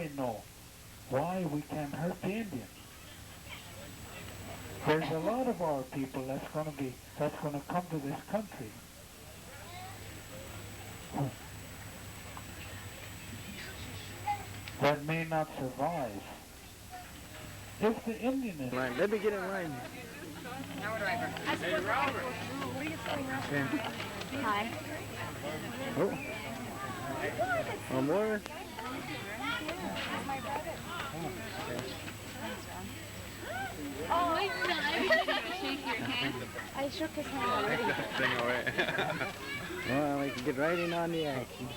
I know why we can't hurt the Indians. There's a lot of our people that's going to come to this country that may not survive. If the Indian is... Line. Let me get in line. Hey, Robert. Hi. Oh. One more. Oh, wait, no, everybody got to shake your hand. I shook his hand already. Well, we can get right in on the action.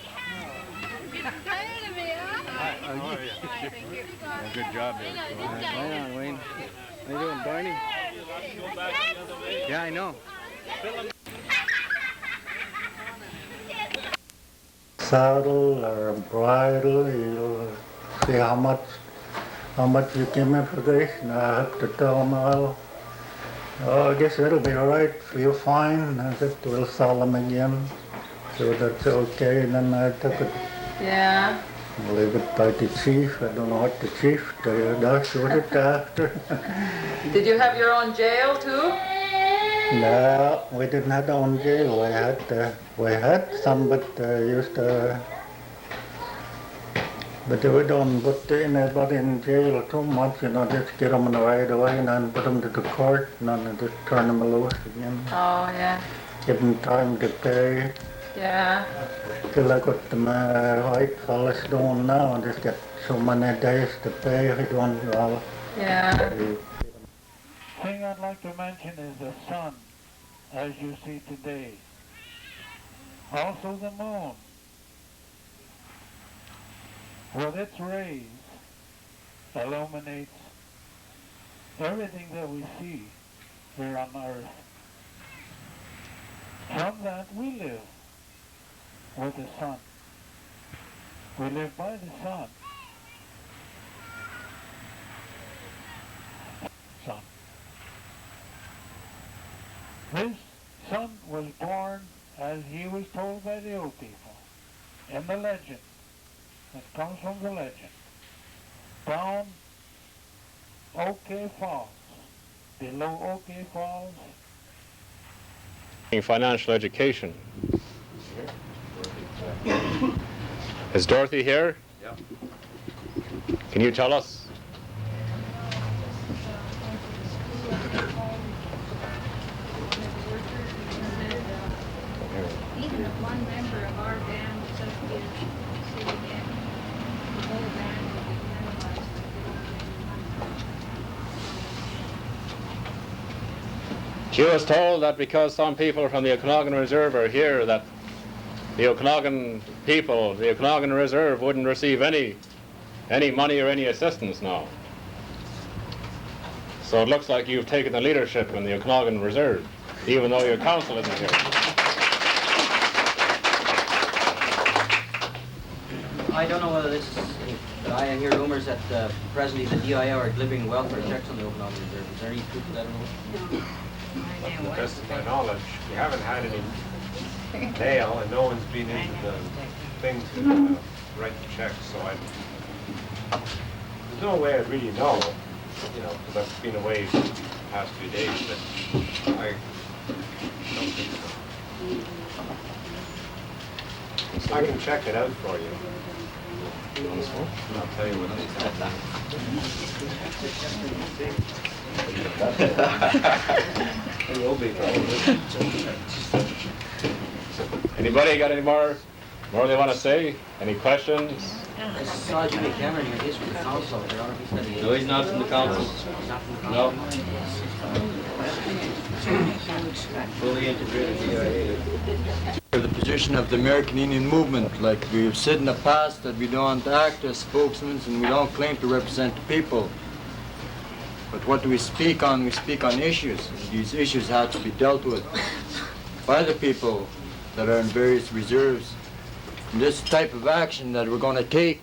Get tired of me, huh? Hi, how are you? Hi, thank you. Good job there. Right on, Wayne. How you doing, Barney? Yeah, I know. Saddle or bridle, you'll see how much you give me for this, and I have to tell them, well, oh, I guess it'll be all right, feel fine. I said, we'll sell them again. So that's okay, and then I took it. Yeah. Leave it by the chief. I don't know what the chief does with it after. Did you have your own jail too? No, we didn't have our own jail. We had some, but used to. But we don't put anybody in jail too much, you know, just get them right away and then put them to the court and then just turn them loose again. Oh, yeah. Give them time to pay. Yeah. Till I got the white fellas doing now, just get so many days to pay if you don't, well. Yeah. thing I'd like to mention is the sun, as you see today. Also the moon, with its rays, illuminates everything that we see here on earth. From that we live with the sun. We live by the sun. This son was born as he was told by the old people in the legend. It comes from the legend. Down OK Falls, below OK Falls. Financial education. Is Dorothy here? Yep. Can you tell us? Even if one member of our band was up here sitting in, the whole band would be penalized. She was told that because some people from the Okanagan Reserve are here, that the Okanagan people, the Okanagan Reserve, wouldn't receive any money or any assistance now. So it looks like you've taken the leadership in the Okanagan Reserve, even though your council isn't here. I don't know whether this is, but I hear rumors that presently the DIA are delivering welfare checks on the Okanagan Reserve. Is there any truth to that rumor? No. To the best of my knowledge, we haven't had any mail, and no one's been into the thing to write the checks, so there's no way I'd really know, you know, because I've been away for the past few days, but I don't think so. I can check it out for you. And I'll tell you what Anybody got any more they want to say? Any questions? I saw Jimmy Cameron here. He's from the council. No, he's not from the council. No. Fully integrated DIA. The position of the American Indian movement, like we've said in the past, that we don't act as spokesmen and we don't claim to represent the people. But what do we speak on? We speak on issues. These issues have to be dealt with by the people that are in various reserves. And this type of action that we're going to take,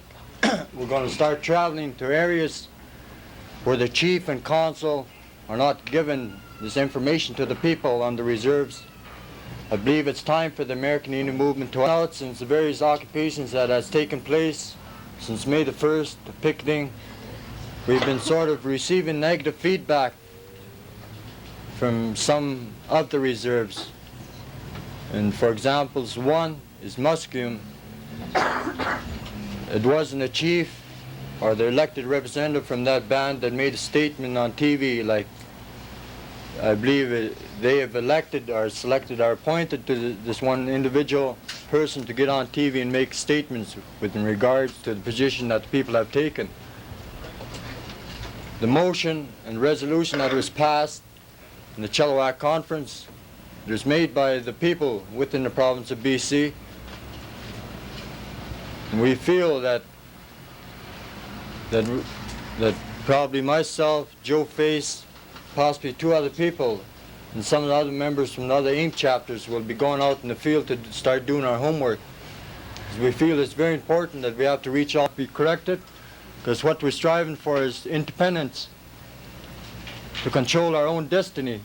we're going to start traveling to areas where the chief and council are not given this information to the people on the reserves. I believe it's time for the American Indian movement to out since the various occupations that has taken place since May the 1st, the picketing, we've been sort of receiving negative feedback from some of the reserves. And for examples, one is Musqueam. It wasn't a chief or the elected representative from that band that made a statement on TV, like I believe they have elected or selected or appointed to this one individual person to get on TV and make statements with in regards to the position that the people have taken. The motion and resolution that was passed in the Chilliwack Conference, it was made by the people within the province of BC. And we feel that probably myself, Joe Face, possibly 2 other people, and some of the other members from the other AIM chapters will be going out in the field to start doing our homework. We feel it's very important that we have to reach out, be corrected, because what we're striving for is independence, to control our own destiny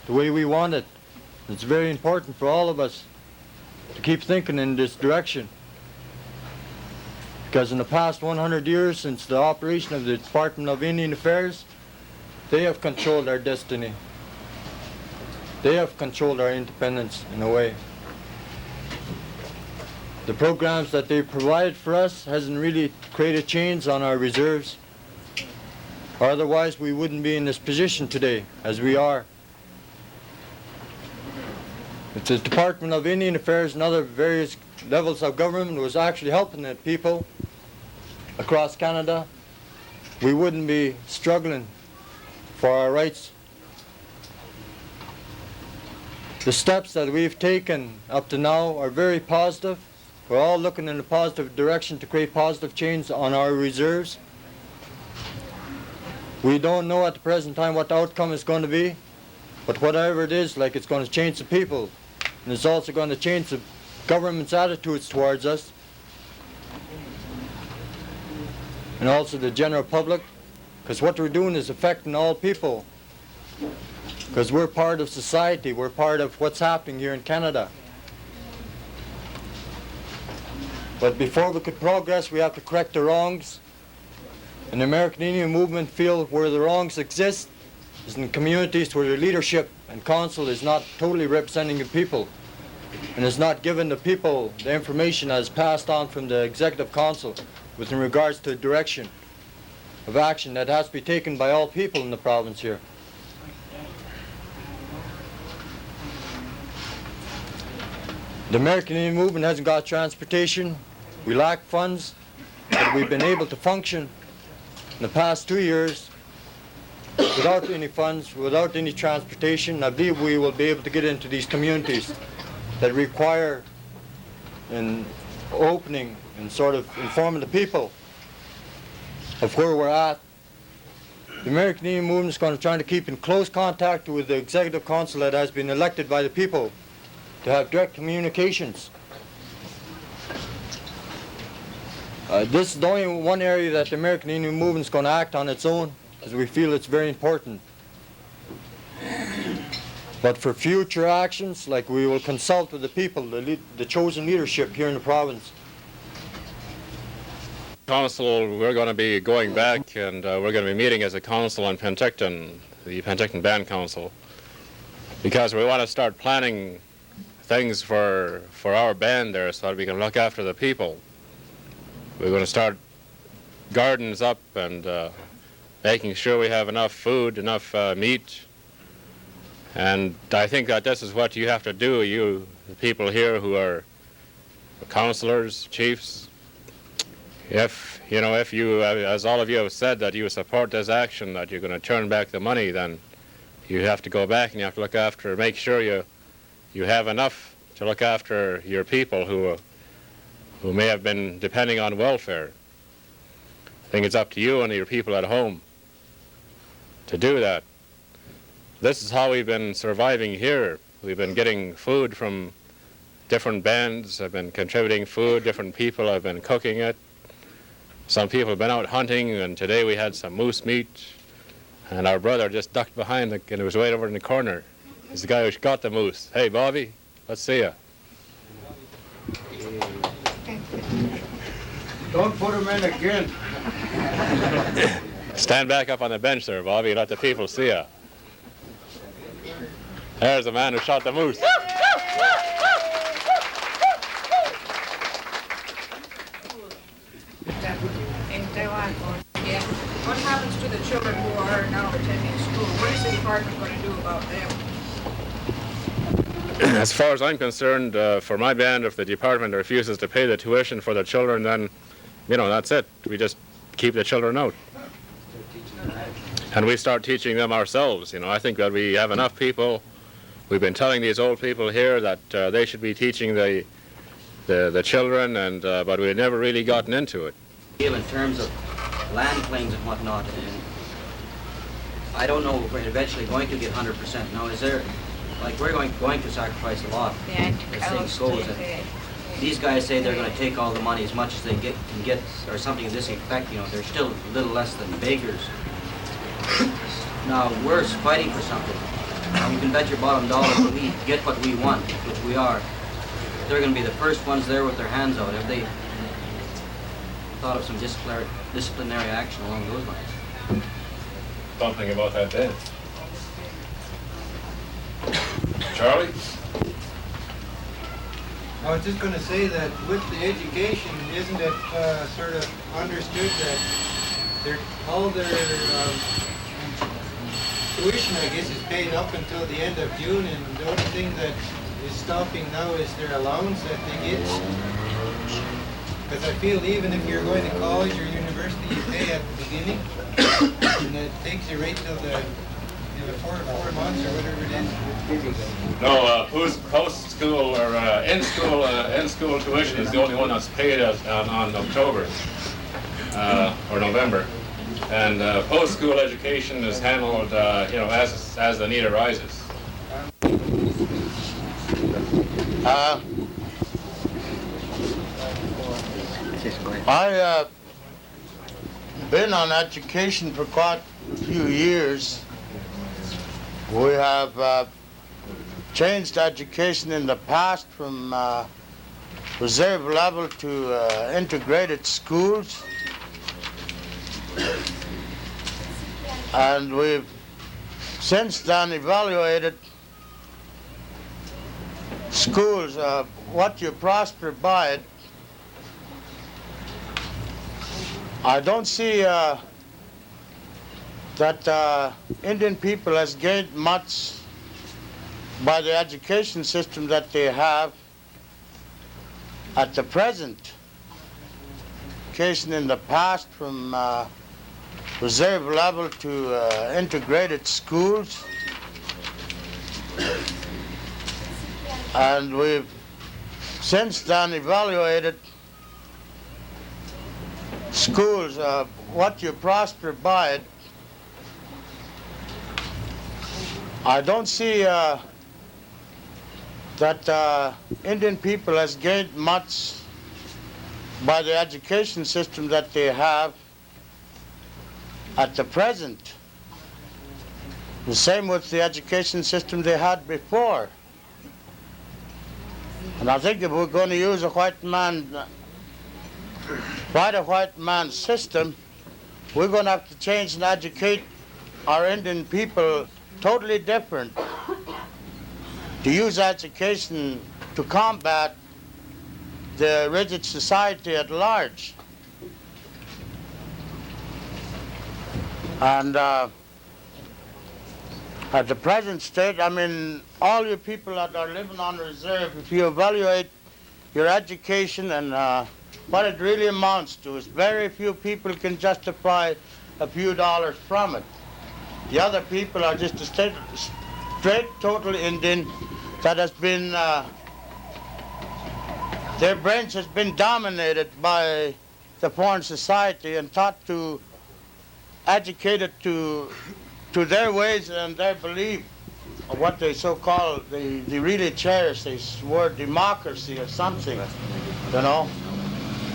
the way we want it. It's very important for all of us to keep thinking in this direction. Because in the past 100 years, since the operation of the Department of Indian Affairs, they have controlled our destiny. They have controlled our independence in a way. The programs that they provided for us hasn't really created change on our reserves. Or otherwise we wouldn't be in this position today as we are. If the Department of Indian Affairs and other various levels of government was actually helping the people across Canada, we wouldn't be struggling for our rights. The steps that we've taken up to now are very positive. We're all looking in a positive direction to create positive change on our reserves. We don't know at the present time what the outcome is going to be, but whatever it is, like, it's going to change the people, and it's also going to change the government's attitudes towards us, and also the general public, because what we're doing is affecting all people, because we're part of society, we're part of what's happening here in Canada. But before we could progress, we have to correct the wrongs. And the American Indian movement feel where the wrongs exist is in communities where the leadership and council is not totally representing the people and is not giving the people the information that is passed on from the executive council with in regards to the direction of action that has to be taken by all people in the province here. The American Indian movement hasn't got transportation. We lack funds, but we've been able to function in the past 2 years without any funds, without any transportation. I believe we will be able to get into these communities that require an opening and sort of informing the people of where we're at. The American Indian movement is going to try to keep in close contact with the executive council that has been elected by the people to have direct communications. This is the only one area that the American Indian movement is going to act on its own, because we feel it's very important. But for future actions, like, we will consult with the people, the chosen leadership here in the province. Council, we're going to be going back, and we're going to be meeting as a council on Penticton, the Penticton Band Council, because we want to start planning things for our band there so that we can look after the people. We're going to start gardens up and making sure we have enough food, enough meat. And I think that this is what you have to do, you, the people here who are councillors, chiefs. If you, as all of you have said, that you support this action, that you're going to turn back the money, then you have to go back and you have to look after, make sure you have enough to look after your people who may have been depending on welfare. I think it's up to you and your people at home to do that. This is how we've been surviving here. We've been getting food from different bands, have been contributing food, different people have been cooking it. Some people have been out hunting, and today we had some moose meat, and our brother just ducked behind and it was right over in the corner. He's the guy who got the moose. Hey, Bobby, let's see ya. Don't put him in again. Stand back up on the bench there, Bobby, let the people see you. There's the man who shot the moose. Yeah. What happens to the children who are now attending school? What is the department going to do about them? As far as I'm concerned, for my band, if the department refuses to pay the tuition for the children, then, you know, that's it. We just keep the children out. And we start teaching them ourselves. You know, I think that we have enough people. We've been telling these old people here that they should be teaching the children, and but we've never really gotten into it. In terms of land claims and whatnot, and I don't know if we're eventually going to get 100%. Now, is there, like, we're going to sacrifice a lot as things go. These guys say they're going to take all the money, as much as they can get, or something to this effect. You know, they're still a little less than beggars. Now, we're fighting for something. Now, you can bet your bottom dollar that we get what we want, which we are. They're going to be the first ones there with their hands out. Have they thought of some disciplinary action along those lines? Something about that then. Charlie? I was just going to say that with the education, isn't it sort of understood that all their tuition, I guess, is paid up until the end of June, and the only thing that is stopping now is their allowance that they get? Because I feel even if you're going to college or university, you pay at the beginning, and it takes you right till the 4 months or whatever it is. No, post-school or in-school tuition is the only one that's paid on October or November, and post-school education is handled, you know, as the need arises. I've been on education for quite a few years. We have changed education in the past from reserve level to integrated schools. And we've since then evaluated schools, what you prosper by it. I don't see that Indian people has gained much by the education system that they have at the present. Education in the past from reserve level to integrated schools. And we've since then evaluated schools, what you prosper by it. I don't see that Indian people has gained much by the education system that they have at the present. The same with the education system they had before. And I think if we're going to use a white man system, we're going to have to change and educate our Indian people totally different, to use education to combat the rigid society at large. And at the present state, I mean, all you people that are living on reserve, if you evaluate your education and what it really amounts to, is very few people can justify a few dollars from it. The other people are just a straight total Indian that has been, their brains has been dominated by the foreign society and taught to, educated to their ways and their belief of what they so-called, they really cherish this word democracy or something, you know.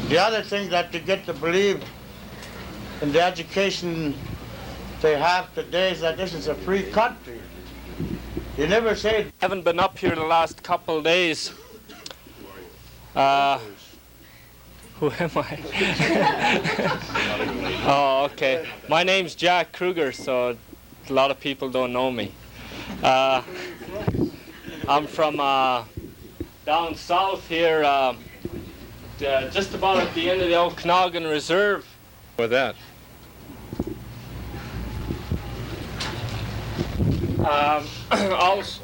The other thing that to get to believe in the education they have today is that this is a free country. You never say... Haven't been up here the last couple of days. Who am I? Oh, okay. My name's Jack Kruger, so a lot of people don't know me. I'm from down south here, just about at the end of the Okanagan Reserve. With that. Also,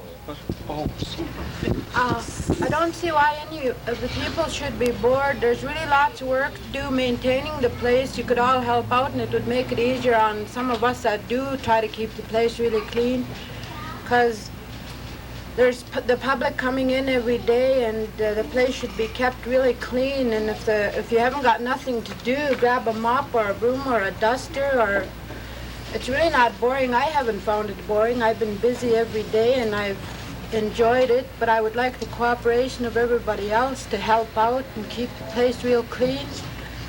I don't see why any of the people should be bored. There's really lots of work to do maintaining the place. You could all help out and it would make it easier on some of us that do try to keep the place really clean. Because there's the public coming in every day and the place should be kept really clean. And if you haven't got nothing to do, grab a mop or a broom or a duster or... It's really not boring. I haven't found it boring. I've been busy every day and I've enjoyed it, but I would like the cooperation of everybody else to help out and keep the place real clean,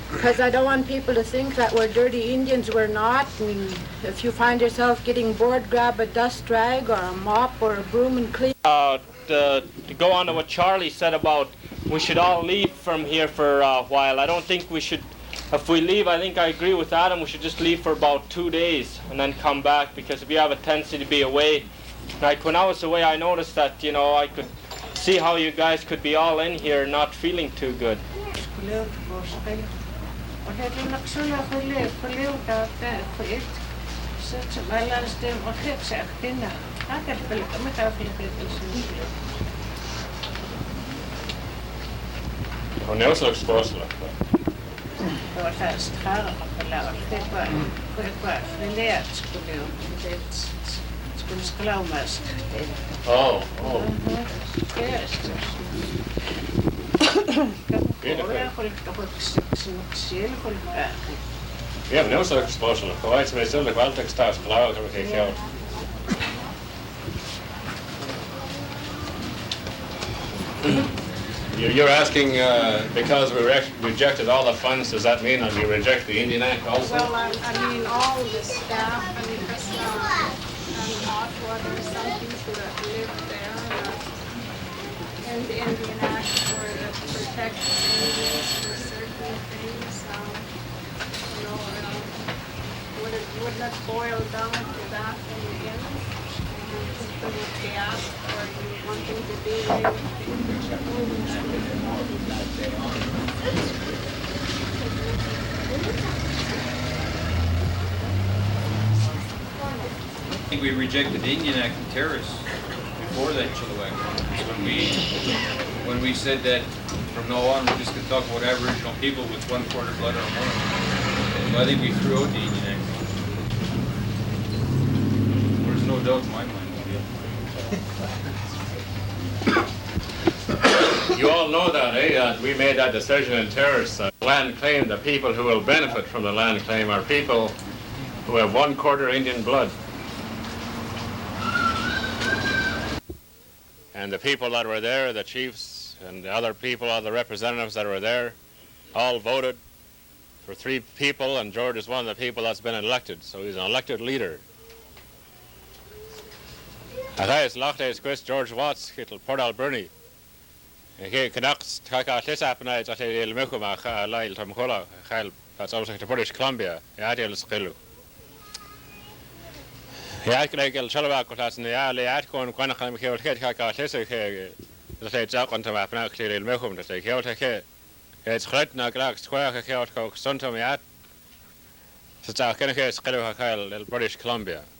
because I don't want people to think that we're dirty Indians. We're not. And if you find yourself getting bored, grab a dust rag or a mop or a broom and clean. To go on to what Charlie said about we should all leave from here for a while. I don't think we should. If we leave, I think I agree with Adam, we should just leave for about 2 days and then come back, because if you have a tendency to be away, like when I was away, I noticed that, you know, I could see how you guys could be all in here not feeling too good. Oh. Yes. Yeah, no such exposure. Why it's still the quality starts cloud or take out. You're asking because we rejected all the funds, does that mean that we reject the Indian Act also? Well, I mean all the staff and Ottawa, there's some people that live there and the Indian Act for the protection Indians for certain things. You know, would not boil down to that in the end. People would be asked for you wanting to be there. I think we rejected the Indian Act and terrorists before that Chilliwack. When we said that from now on we're just going to talk about Aboriginal people with 1/4 blood or more. So I think we threw out the Indian Act. There's no doubt in my mind. You all know that, eh? We made that decision in terrorists. Land claim, the people who will benefit from the land claim are people who have 1/4 Indian blood. And the people that were there, the chiefs and the other people, all the representatives that were there, all voted for 3 people, and George is one of the people that's been elected, so he's an elected leader. George Watts, Port Alberni. British Columbia. British Columbia.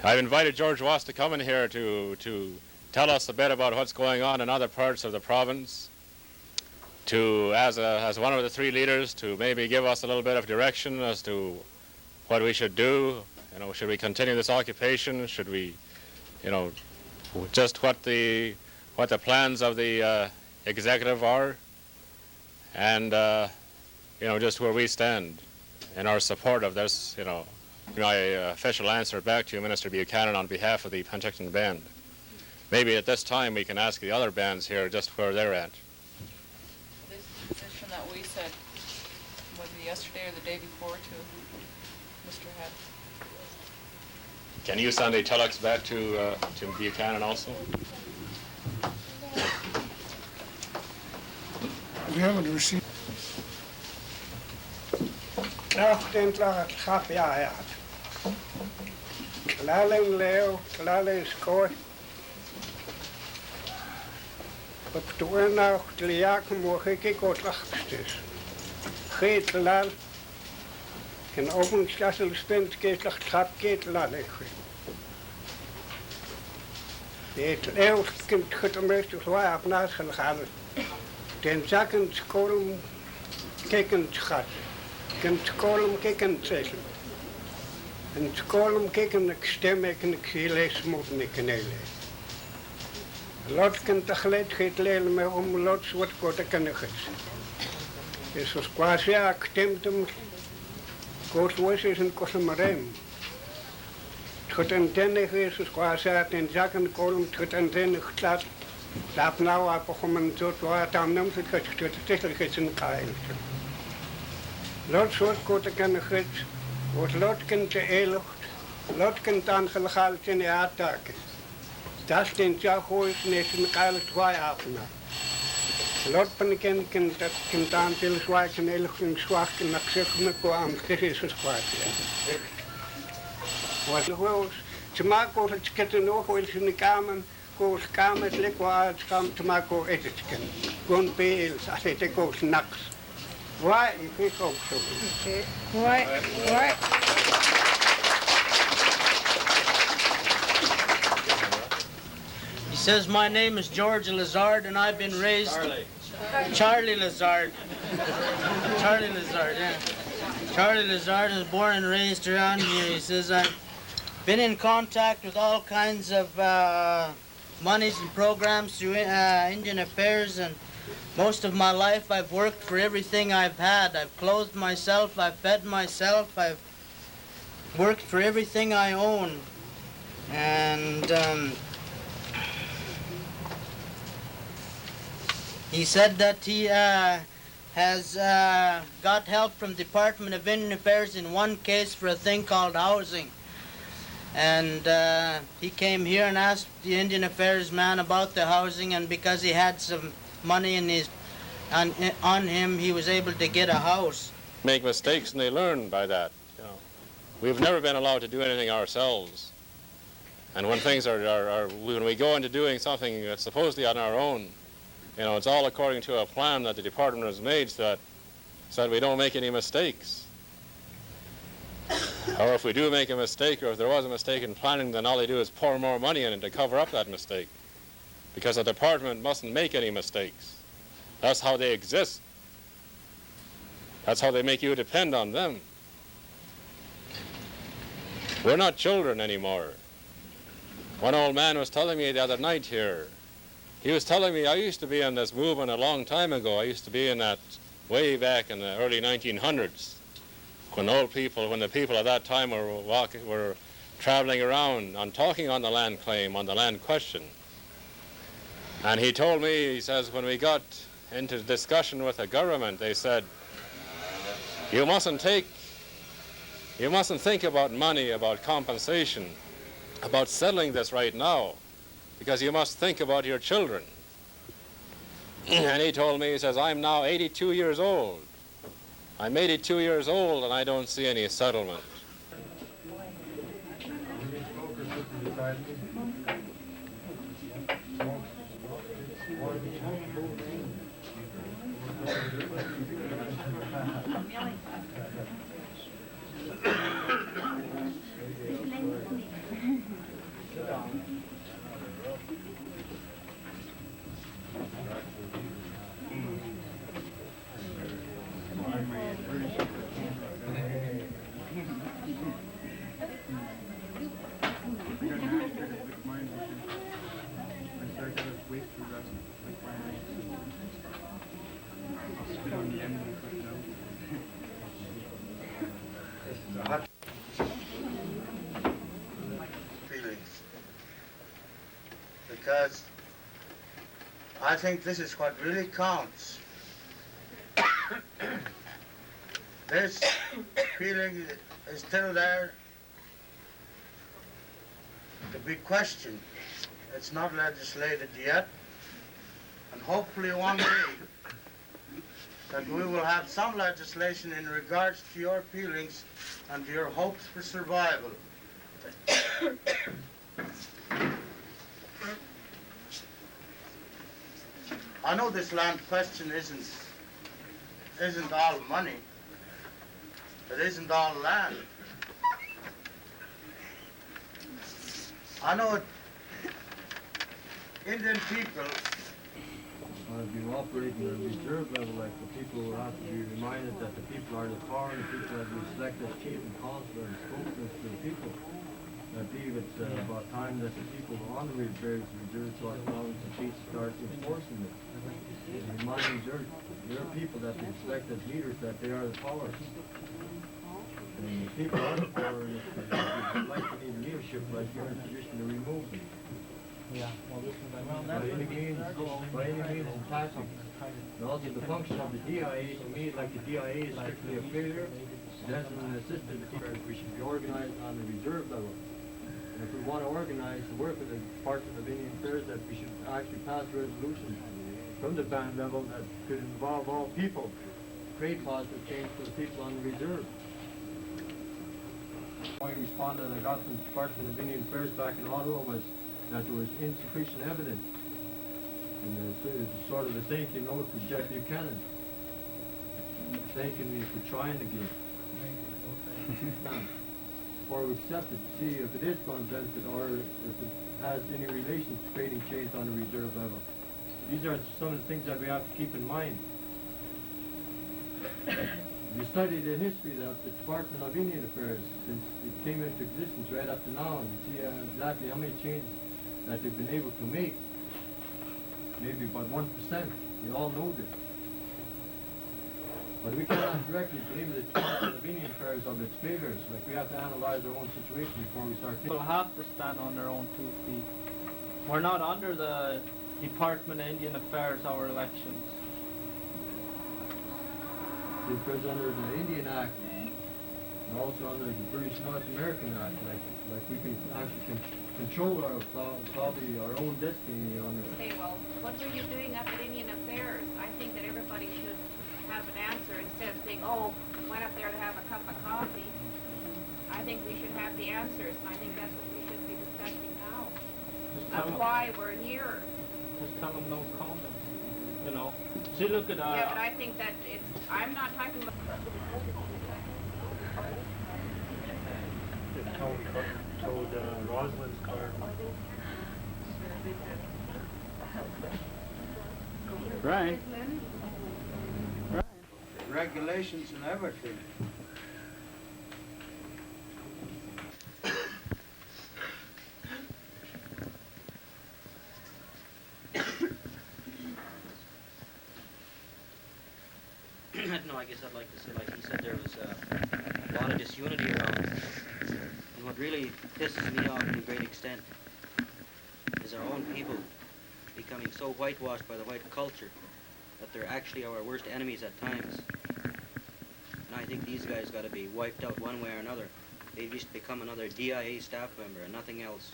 I've invited George Watts to come in here to tell us a bit about what's going on in other parts of the province, to, as one of the 3 leaders, to maybe give us a little bit of direction as to what we should do. You know, should we continue this occupation? Should we, you know, just what the plans of the executive are, and you know, just where we stand in our support of this. You know, my official answer back to you, Minister Buchanan, on behalf of the Penticton band. Maybe at this time we can ask the other bands here just where they're at. This position that we said, was it yesterday or the day before to Mr. Head? Can you send a telex back to Buchanan also? We haven't received. After that, happy I had. Laling Leo, Laling Score. But to win now, the Yakum will kick out lachstis. Geet lal. Can open stassel spent gate lach trap gate laling. Het eeuwig kind getemeest waar op naast gegaan. Den zakken skolm kijken schat. Kan skolm kijken zetten. En skolm kijken ik stem ik en ik zie lees moeten ik nele. Lot kan tegelijk het lelen maar om lots wat korte kan ik het. Dus als quasi ik stemt hem koos was is een kosemarem. Het antennig is als quasi in zakken kolm het antennig staat. Laat nou op een soort wat aan hem het gestuurd is een kail. Lot soort korte kan ik het. Wordt lotken te eeuwig, lotken aangehaald in de attacken. Dat is in Tjagois net een keilig zwaai afna. Lotpen kan dat kind aan veel zwaai en eeuwig en zwak en ik zeg me kwam, dit is het kwaad. Wat nog wel eens, ze maken ook het sketten nog wel eens in de kamer, koos kamer het lekker uit, te maken ook eten. Gewoon peels, als het ik ook naks. Why? Ik ook zo. Okay. Why? He says, my name is George Lazard and I've been raised... Charlie Lazard. Charlie Lazard, yeah. Charlie Lazard was born and raised around here. He says, I've been in contact with all kinds of monies and programs through Indian Affairs, and most of my life I've worked for everything I've had. I've clothed myself, I've fed myself, I've worked for everything I own. And he said that he has got help from Department of Indian Affairs in one case for a thing called housing. And he came here and asked the Indian Affairs man about the housing, and because he had some money in his on him, he was able to get a house. Make mistakes and they learn by that. You know, we've never been allowed to do anything ourselves. And when things when we go into doing something that's supposedly on our own, you know, it's all according to a plan that the department has made so that we don't make any mistakes. Or if we do make a mistake, or if there was a mistake in planning, then all they do is pour more money in it to cover up that mistake. Because the department mustn't make any mistakes. That's how they exist. That's how they make you depend on them. We're not children anymore. One old man was telling me the other night here, he was telling me I used to be in this movement a long time ago. I used to be in that way back in the early 1900s, when the people at that time were traveling around and talking on the land claim, on the land question. And he told me, he says, when we got into discussion with the government, they said, you mustn't think about money, about compensation, about settling this right now, because you must think about your children. And he told me, he says, I'm now 82 years old. I'm 82 years old and I don't see any settlement. Feelings. Because I think this is what really counts. This feeling is still there be questioned. It's not legislated yet, and hopefully one day that we will have some legislation in regards to your feelings and to your hopes for survival. I know this land question isn't all money. It isn't all land. I know it, Indian people. If you operate in a reserve level, like the people will have to be reminded that the people are the power, and the people that we select as chief and councillor and spokesmen to the people. I believe it's about time that the people on the various reserves so acknowledge the chiefs start enforcing it. Reminding their people that they expect as leaders that they are the power. And the people are the power, and if like to need leadership, like you're in a position to remove them. Yeah, well, By any means and tactics. And also the function of the DIA, to me, like the DIA is strictly a failure. It hasn't been assisted. We should be organized on the reserve level. And if we want to organize and work with the Department of Indian Affairs, that we should actually pass resolutions from the band level that could involve all people, create positive change for the people on the reserve. My response that I got from the Department of Indian Affairs back in Ottawa was that there was insufficient evidence. And it's sort of the same thing note with Jeff Buchanan, thanking me for trying again. Or we accept it to see if it is going to benefit or if it has any relation to creating change on the reserve level. These are some of the things that we have to keep in mind. If you study the history of the Department of Indian Affairs since it came into existence right up to now, and you see exactly how many changes that they've been able to make. Maybe about 1%. We all know this. But we cannot directly blame the Department of Indian Affairs of its failures. Like, we have to analyze our own situation before we start. People have to stand on their own 2 feet. We're not under the Department of Indian Affairs, our elections. Because under the Indian Act, and also under the British North American Act, like we can actually control our probably our own destiny on it. Say, well, what were you doing up at Indian Affairs? I think that everybody should have an answer instead of saying, oh, went up there to have a cup of coffee. I think we should have the answers, and I think that's what we should be discussing now. Of why we're here. Just tell them no comments, you know. See, look at yeah, but I think that it's, I'm not talking about... Towed Rosalind's car. Right. Regulations and everything. No, I guess I'd like to say, like he said, there was a lot of disunity around. And what really pisses me off to a great extent is our own people becoming so whitewashed by the white culture that they're actually our worst enemies at times. And I think these guys got to be wiped out one way or another. They've just become another DIA staff member and nothing else.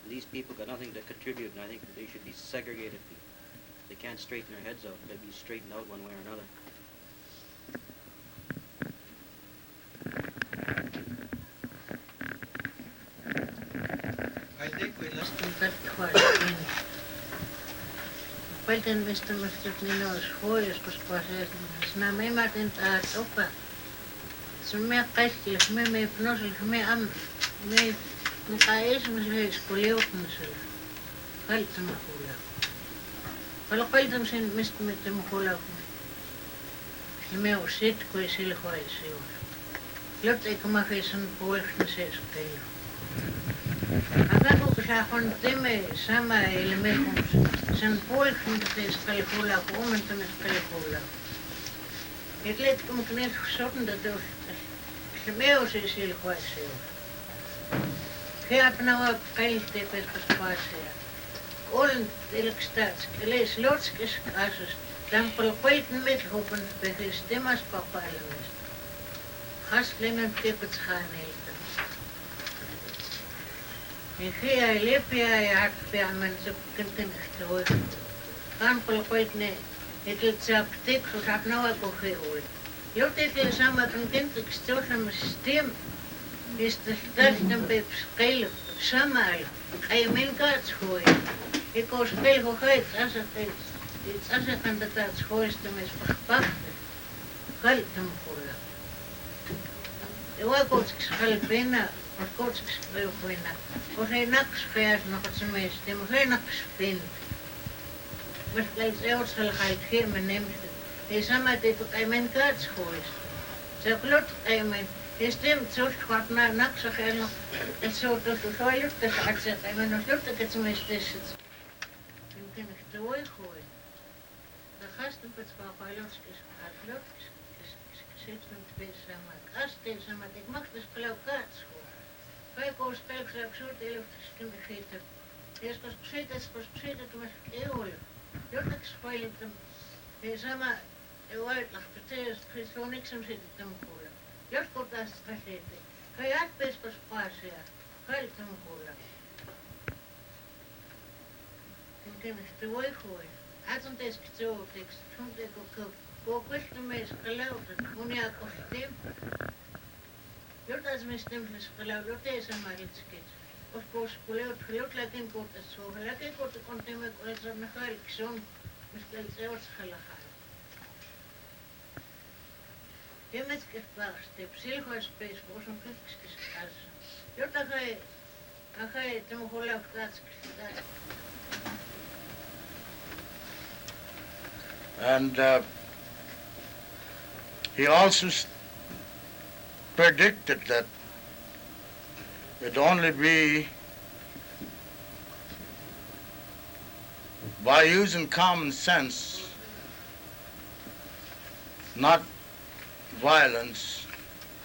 And these people got nothing to contribute, and I think that they should be segregated. They can't straighten their heads out. They'll be straightened out one way or another. I think we listened. Paljon mistä niin olisi huojuskus, kun sinä me imatin taat oppa. Se me kaikki, jos me pnosil, me kai esimerkiksi kun liukmisella. Kaltama huolaa. Paljon kaltamisen mistä me teemme huolaa. Ja me on sit, kun ei sillä huojassa juuri. Lot eikä mä heisan puolesta seiskeilla. Aga kun sä on teemme sama ilme kuin sen puolesta kalkulla, kun omentamista kalkulla. Et let kun ne sornda tuosta. Se me on se sillä huojassa juuri. Heapna on kaikki peskas paasea. Olen elkstats, lees lotskes asus. Dan paljon paljon mithopen behis temas papailemista. Haslemen tepet haaneilta. Hia lepia ja hakpia men sukken toi. Kankol koitne etel tsap tik so sap nawa ko geol. Jotetel sama kan kentik stosam system. Is de stelten bij spelen samen. Hij men gaat gooien. Ik was veel gegooid als het iets als ik aan de tijd gooiste met verpachten. Geld hem gooien. Ik was kort geld binnen, of kort geld binnen. Of hij naks vers nog het meeste, maar hij naks binnen. Maar geld zelfs geld geen neemt. Hij samen dit ook hij men gaat gooien. Zo klopt hij men. Het stemt zo schat naar nakse geld. Het zo dus zo lukt het accent. En men lukt het tenminste is het. Dan kan ik het ooit gooien. De gasten met spallootjes gaat lukt. Zit met twee samen. Als deze samen, ik mag dus geloof kaart schoon. Kijk hoe spel ik zo de lucht kunnen gieten. Eerst was precies het met eeuwen. Dat ik speel het hem. Hij samen, hij uitlacht. Het is zo niks om zitten te moeten. Jos kotas kasete. Kaya pespos pasea. Kaltam kula. Kinken stoi khoi. Atun tes kto tekst. Tunte ko kwist mes gelouten. Unia kostem. Jotas mes temples gelout. Jotas amaritskit. Of kos kuleut gelout lakin kotas so. Lakin kot kontem ko zo na khalik son. Mes tel zeus khalaha. Je met geplaatst, de Syilx was een kutskis. Jota ga je te mogen And he also predicted that it'd only be by using common sense, not violence,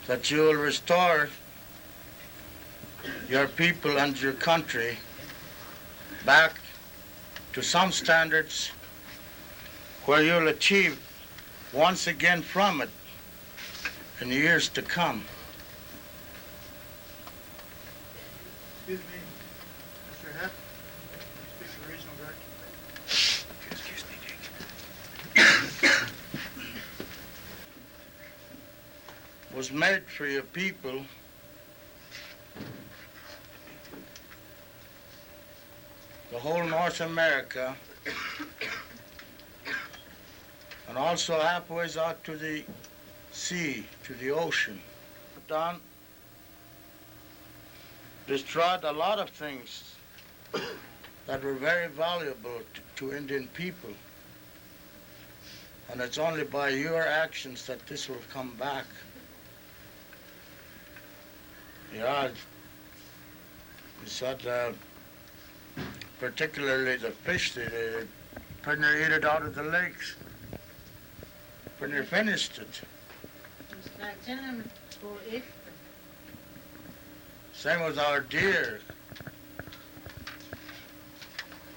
that you will restore your people and your country back to some standards where you'll achieve once again from it in the years to come. Excuse me, Mr. Hepp, speak to the regional director. Excuse me, Dick. Was made for your people the whole North America and also halfway out to the sea, to the ocean. Done, destroyed a lot of things that were very valuable to Indian people. And it's only by your actions that this will come back. Yeah, he said particularly the fish, they pretty near eat it out of the lakes. Pretty near finished it. Same with our deer.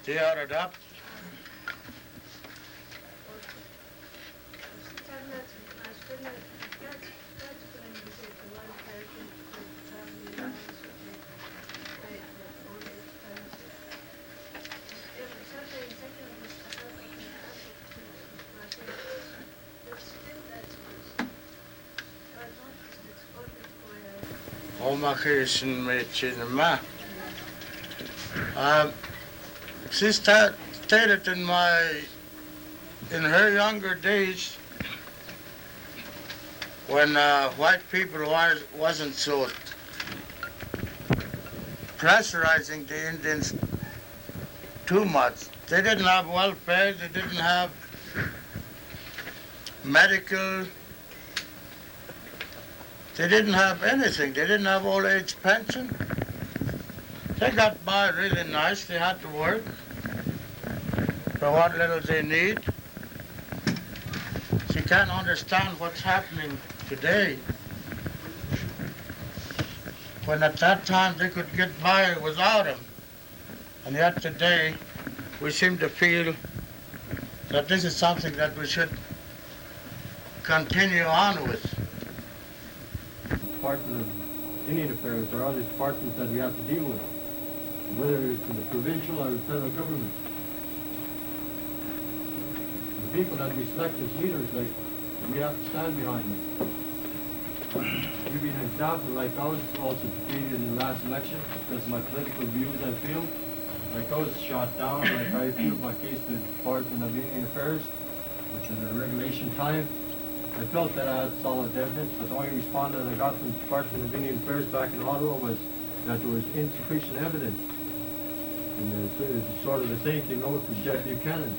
They ate it up. She stated in her younger days, when white people wasn't so pressurizing the Indians too much. They didn't have welfare, they didn't have medical, they didn't have anything. They didn't have old age pension. They got by really nice. They had to work for what little they need. She can't understand what's happening today, when at that time they could get by without him. And yet today we seem to feel that this is something that we should continue on with. Parts of Indian affairs, there are other departments that we have to deal with. whether it's in the provincial or the federal government. The people that we select as leaders, like, we have to stand behind them. Give you an example, like I was also defeated in the last election because of my political views, I feel. Like I was shot down, like I appealed my case to the Department of Indian Affairs, which is a regulation time. I felt that I had solid evidence, but the only response that I got from the Department of Indian Affairs back in Ottawa was that there was insufficient evidence. And it's sort of a thank you note to Jeff Buchanan.